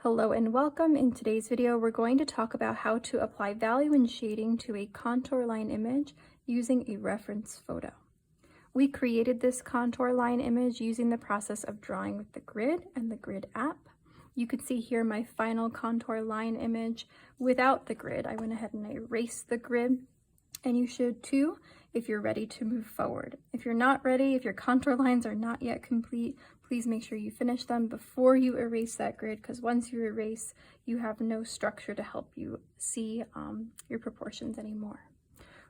Hello and welcome. In today's video, we're going to talk about how to apply value and shading to a contour line image using a reference photo. We created this contour line image using the process of drawing with the grid and the grid app. You could see here my final contour line image without the grid. I went ahead and erased the grid, and you should too if you're ready to move forward. If you're not ready, if your contour lines are not yet complete, please make sure you finish them before you erase that grid, because once you erase, you have no structure to help you see your proportions anymore.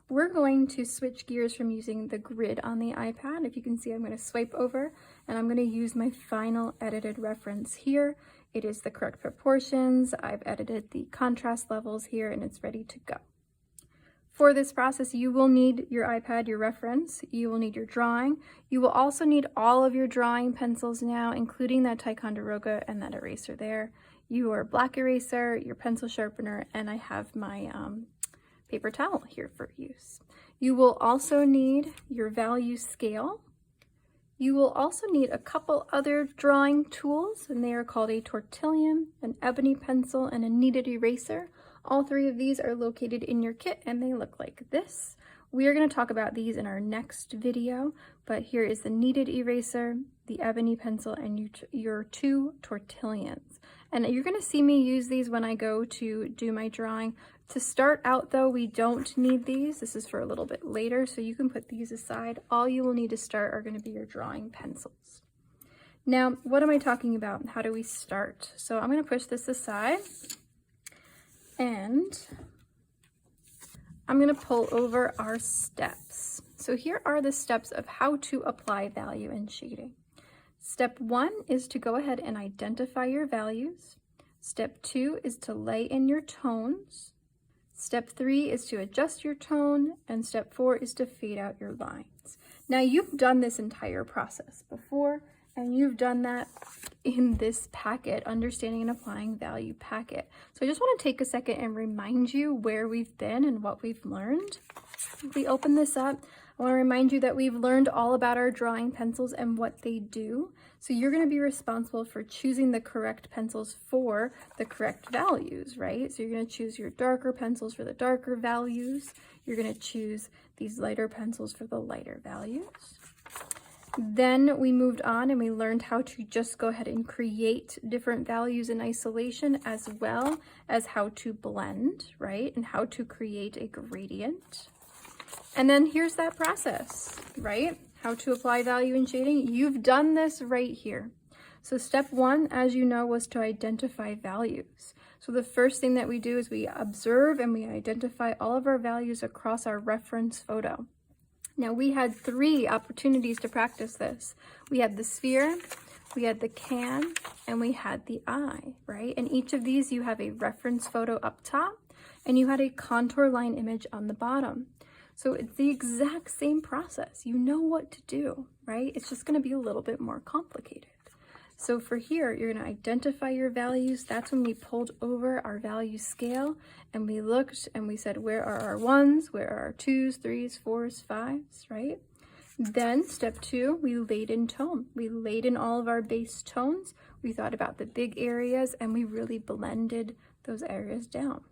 We're going to switch gears from using the grid on the iPad. If you can see, I'm going to swipe over and I'm going to use my final edited reference here. It is the correct proportions. I've edited the contrast levels here and it's ready to go. For this process, you will need your iPad, your reference. You will need your drawing. You will also need all of your drawing pencils now, including that Ticonderoga and that eraser there, your black eraser, your pencil sharpener, and I have my paper towel here for use. You will also need your value scale. You will also need a couple other drawing tools, and they are called a tortillon, an ebony pencil, and a kneaded eraser. All three of these are located in your kit and they look like this. We are going to talk about these in our next video, but here is the kneaded eraser, the ebony pencil, and your two tortillons. And you're going to see me use these when I go to do my drawing. To start out though, we don't need these. This is for a little bit later, so you can put these aside. All you will need to start are going to be your drawing pencils. Now, what am I talking about? How do we start? So I'm going to push this aside. And I'm going to pull over our steps. So here are the steps of how to apply value and shading. Step 1 is to go ahead and identify your values. Step 2 is to lay in your tones. Step 3 is to adjust your tone. And step 4 is to fade out your lines. Now you've done this entire process before, and you've done that in this packet, Understanding and Applying Value packet. So I just want to take a second and remind you where we've been and what we've learned. If we open this up, I want to remind you that we've learned all about our drawing pencils and what they do. So you're going to be responsible for choosing the correct pencils for the correct values, right? So you're going to choose your darker pencils for the darker values. You're going to choose these lighter pencils for the lighter values. Then we moved on and we learned how to just go ahead and create different values in isolation, as well as how to blend, right? And how to create a gradient. And then here's that process, right? How to apply value and shading. You've done this right here. So step 1, as you know, was to identify values. So the first thing that we do is we observe and we identify all of our values across our reference photo. Now we had 3 opportunities to practice this. We had the sphere, we had the can, and we had the eye, right? And each of these you have a reference photo up top and you had a contour line image on the bottom. So it's the exact same process. You know what to do, right? It's just going to be a little bit more complicated. So for here, you're going to identify your values. That's when we pulled over our value scale and we looked and we said, where are our 1s? Where are our 2s, 3s, 4s, 5s, right? Then step 2, we laid in tone. We laid in all of our base tones. We thought about the big areas and we really blended those areas down.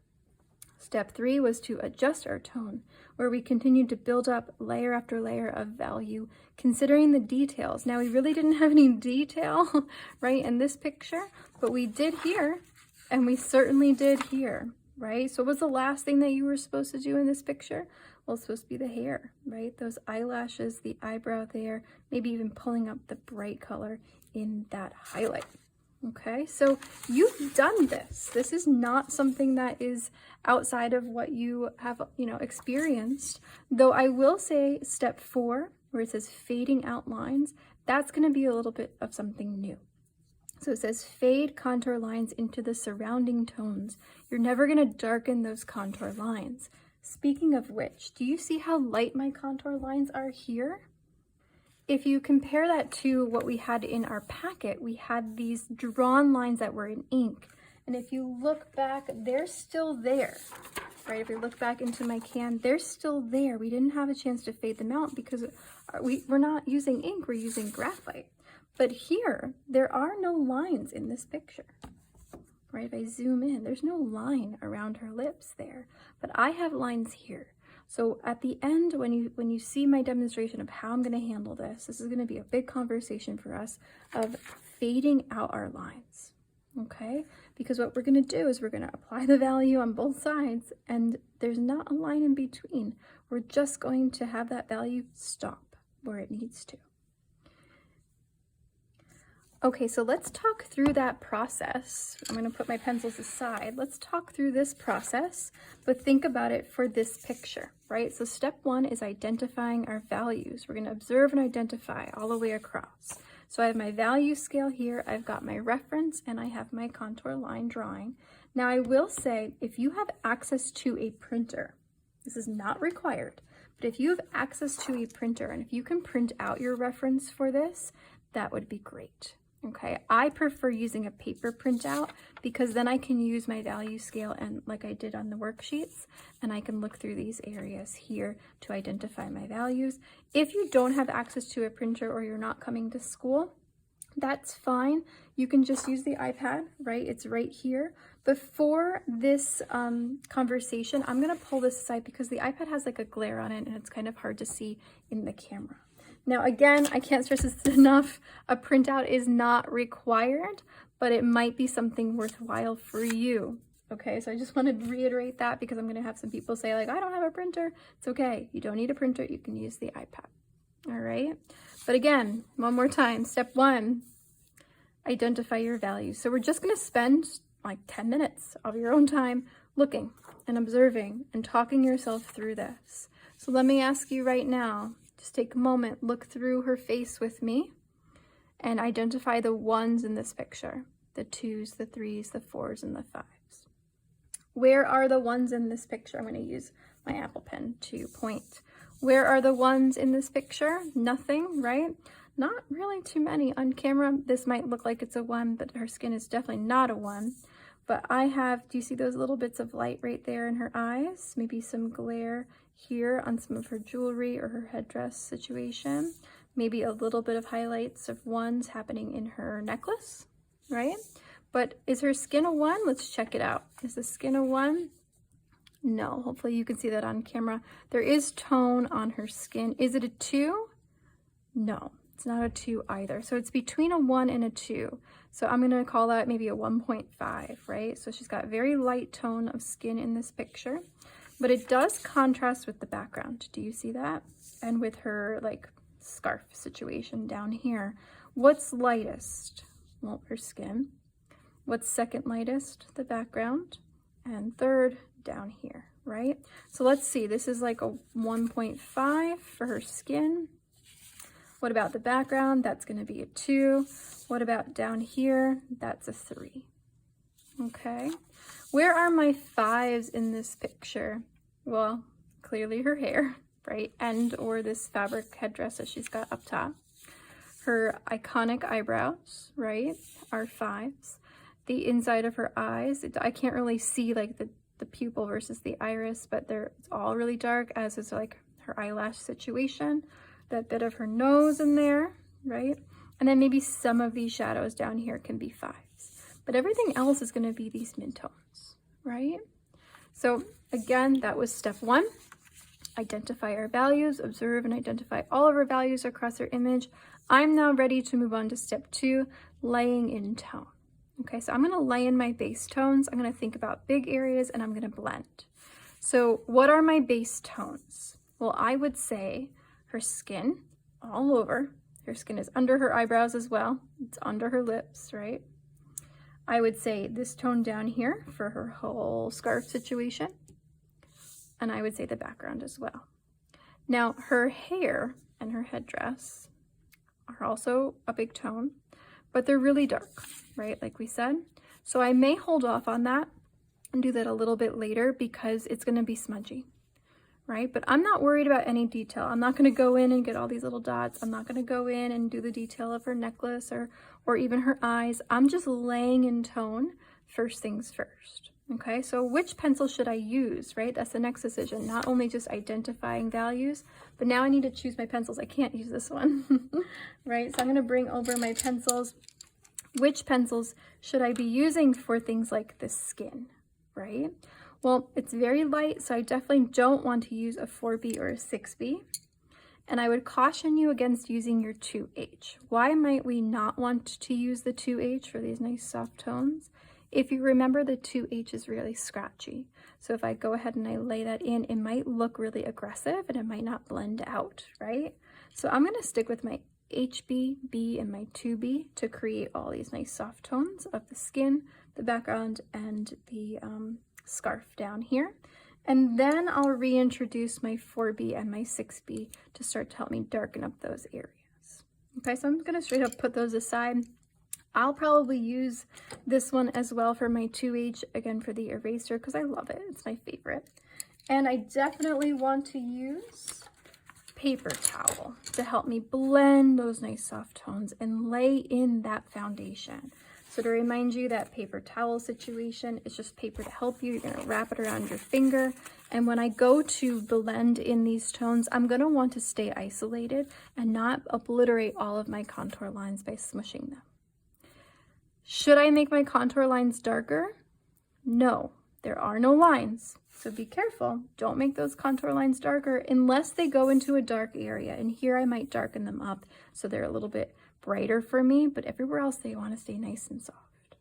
Step 3 was to adjust our tone, where we continued to build up layer after layer of value, considering the details. Now, we really didn't have any detail, right, in this picture, but we did here, and we certainly did here, right? So what was the last thing that you were supposed to do in this picture? Well, it's supposed to be the hair, right? Those eyelashes, the eyebrow there, maybe even pulling up the bright color in that highlight. Okay, so you've done this. This is not something that is outside of what you have, experienced. Though I will say step 4, where it says fading out lines, that's going to be a little bit of something new. So it says fade contour lines into the surrounding tones. You're never going to darken those contour lines. Speaking of which, do you see how light my contour lines are here? If you compare that to what we had in our packet, we had these drawn lines that were in ink. And if you look back, they're still there, right? If we look back into my can, they're still there. We didn't have a chance to fade them out because we're not using ink, we're using graphite. But here, there are no lines in this picture. right? If I zoom in, there's no line around her lips there, but I have lines here. So at the end, when you see my demonstration of how I'm going to handle this is going to be a big conversation for us of fading out our lines, okay? Because what we're going to do is we're going to apply the value on both sides, and there's not a line in between. We're just going to have that value stop where it needs to. Okay, so let's talk through that process. I'm going to put my pencils aside. Let's talk through this process, but think about it for this picture, right? So step one is identifying our values. We're going to observe and identify all the way across. So I have my value scale here, I've got my reference, and I have my contour line drawing. Now I will say, if you have access to a printer, this is not required, but if you have access to a printer and if you can print out your reference for this, that would be great. Okay, I prefer using a paper printout because then I can use my value scale and like I did on the worksheets, and I can look through these areas here to identify my values. If you don't have access to a printer or you're not coming to school, that's fine. You can just use the iPad, right? It's right here. Before this conversation, I'm gonna pull this aside because the iPad has like a glare on it and it's kind of hard to see in the camera. Now, again, I can't stress this enough, a printout is not required, but it might be something worthwhile for you, okay? So I just want to reiterate that because I'm going to have some people say, like, I don't have a printer. It's okay. You don't need a printer. You can use the iPad, all right? But again, one more time, step one, identify your values. So we're just going to spend like 10 minutes of your own time looking and observing and talking yourself through this. So let me ask you right now, just take a moment, look through her face with me and identify the ones in this picture, the 2s, the 3s, the 4s, and the 5s. Where are the ones in this picture? I'm going to use my Apple Pen to point. Where are the ones in this picture? Nothing, right? Not really too many. On camera, this might look like it's a 1, but her skin is definitely not a 1. But I have, do you see those little bits of light right there in her eyes? Maybe some glare here on some of her jewelry or her headdress situation. Maybe a little bit of highlights of 1s happening in her necklace, right? But is her skin a 1? Let's check it out. Is the skin a 1? No, hopefully you can see that on camera. There is tone on her skin. Is it a 2? No, it's not a 2 either. So it's between a 1 and a 2. So I'm gonna call that maybe a 1.5, right? So she's got very light tone of skin in this picture, but it does contrast with the background. Do you see that? And with her like scarf situation down here. What's lightest? Well, her skin. What's second lightest? The background. And third, down here, right? So let's see, this is like a 1.5 for her skin. What about the background? That's going to be a 2. What about down here? That's a 3. Okay. Where are my 5s in this picture? Well, clearly her hair, right? And or this fabric headdress that she's got up top. Her iconic eyebrows, right, are 5s. The inside of her eyes, I can't really see like the pupil versus the iris, but it's all really dark, as is like her eyelash situation. That bit of her nose in there, right? And then maybe some of these shadows down here can be 5s. But everything else is going to be these midtones, right? So again, that was step 1. Identify our values, observe and identify all of our values across our image. I'm now ready to move on to step 2, laying in tone. Okay, so I'm going to lay in my base tones. I'm going to think about big areas and I'm going to blend. So what are my base tones? Well, I would say her skin all over. Her skin is under her eyebrows as well. It's under her lips, right? I would say this tone down here for her whole scarf situation. And I would say the background as well. Now, her hair and her headdress are also a big tone, but they're really dark, right? Like we said. So I may hold off on that and do that a little bit later because it's going to be smudgy, right? But I'm not worried about any detail. I'm not going to go in and get all these little dots. I'm not going to go in and do the detail of her necklace or even her eyes. I'm just laying in tone first things first. Okay, so which pencil should I use, right? That's the next decision. Not only just identifying values, but now I need to choose my pencils. I can't use this one, right? So I'm going to bring over my pencils. which pencils should I be using for things like the skin, right? Well, it's very light, so I definitely don't want to use a 4B or a 6B. And I would caution you against using your 2H. Why might we not want to use the 2H for these nice soft tones? If you remember, the 2H is really scratchy. So if I go ahead and I lay that in, it might look really aggressive and it might not blend out, right? So I'm gonna stick with my HB, B, and my 2B to create all these nice soft tones of the skin, the background, and the scarf down here. And then I'll reintroduce my 4B and my 6B to start to help me darken up those areas. Okay, so I'm gonna straight up put those aside. I'll probably use this one as well for my 2H, again for the eraser, because I love it, it's my favorite. And I definitely want to use paper towel to help me blend those nice soft tones and lay in that foundation. So to remind you, that paper towel situation is just paper to help you. You're gonna wrap it around your finger. And when I go to blend in these tones, I'm gonna want to stay isolated and not obliterate all of my contour lines by smushing them. Should I make my contour lines darker? No, there are no lines. So be careful, don't make those contour lines darker unless they go into a dark area. And here I might darken them up so they're a little bit brighter for me, but everywhere else they want to stay nice and soft.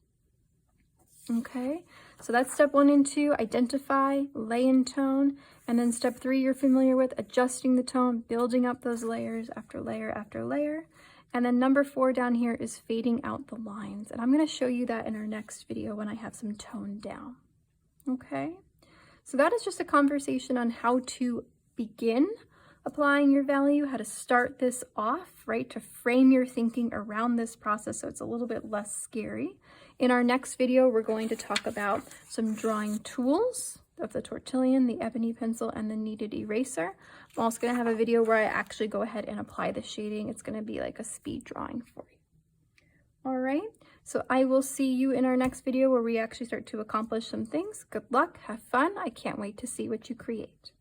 Okay, so that's step 1 and 2, identify, lay in tone, and then step 3 you're familiar with, adjusting the tone, building up those layers after layer after layer. And then number 4 down here is fading out the lines, and I'm going to show you that in our next video when I have some tone down. Okay, so that is just a conversation on how to begin applying your value, how to start this off, right? To frame your thinking around this process so it's a little bit less scary. In our next video, we're going to talk about some drawing tools of the tortillon, the ebony pencil, and the kneaded eraser. I'm also going to have a video where I actually go ahead and apply the shading. It's going to be like a speed drawing for you. All right, so I will see you in our next video where we actually start to accomplish some things. Good luck, have fun. I can't wait to see what you create.